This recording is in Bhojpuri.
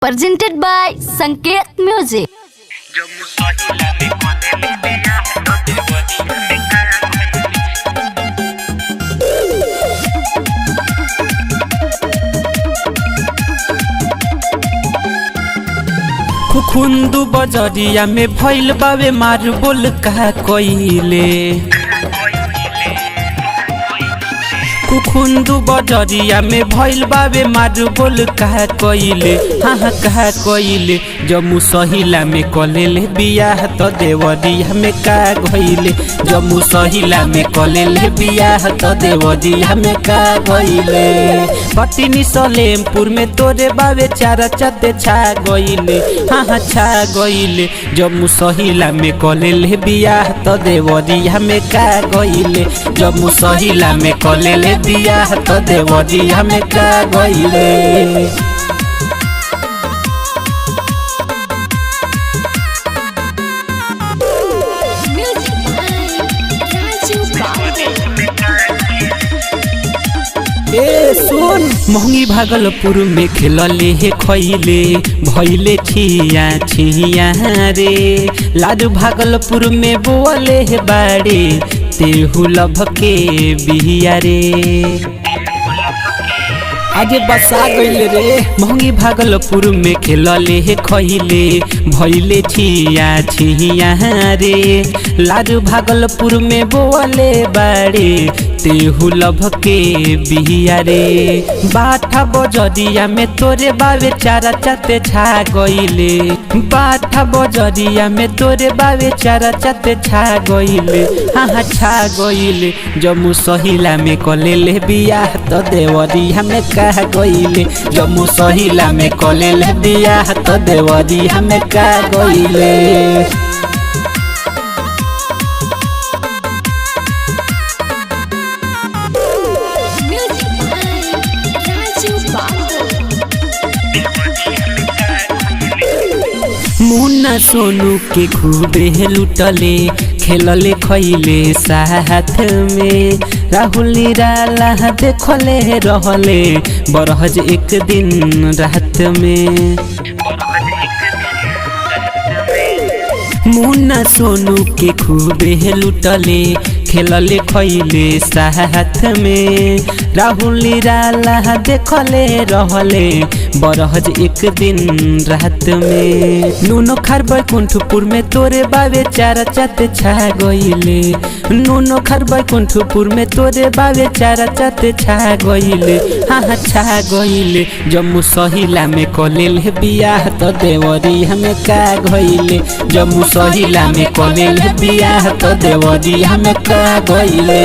presented by Sanket Music. खुंदू बजरिया में भइल बावे मार बोल कहा कइले खुंदू बजरिया में भइल बावे मार बोल कहा कइले हाँ कहा कइले जम्मू सहिला में कलेले बियाह तो देवरिया में का गइले जम्मू सहिला में कलेले बियाह तो देवरिया में का गइले पटिनी सलेमपुर में तोरे बावे चारा चते छा गइले हाँ छा गइले जम्मू सहिला में कलेले बियाह तो देवरिया में का गइले जम्मू सहिला में कलेले बियाह तो देवरिया में का गइले। सुन महंगी भागलपुर में खेलले हे खइले भइले छिया छिया रे लाडू भागलपुर में बोले हे बाड़े तेहू लभ के बिहिया रे आगे बसा गइले रे महंगी भागलपुर में खेलले हे खइले भइले छिया छिया रे लाडू भागलपुर में बोले बाड़े तेहू लभ के बिहिया रे बाठा बजरिया में तोरे बावे चारा चाते छा गइले बाठा बजरिया में तोरे बावे चारा चाते छा गइले हाँ छा गइले जम्मू सहिला में कलेले बियाह तो देवरिया में का गइले जम्मू सहिला में कलेले बियाह तो देवरिया में का गइले। मुन्ना सोनू के खूबे लुटले खेलले खइले साथ में राहुल निराला देखले रहले बरहज एक दिन रात में मुन्ना सोनू के खूबे लुटले खेलले खइले साथ में राहुल निराला देखले रहले बरहज एक दिन रात में नूनो खार बैकुंठपुर में तोरे बावे चारा चाते छा गइले नूनो खार बैकुंठपुर में तोरे बावे चारा चाते छा गइले हाँ छा गइले जम्मू सहिला में कलेले बियाह तो देवरिया में का गइले जम्मू सहिला में कलेले बियाह तो देवरिया में का गइले।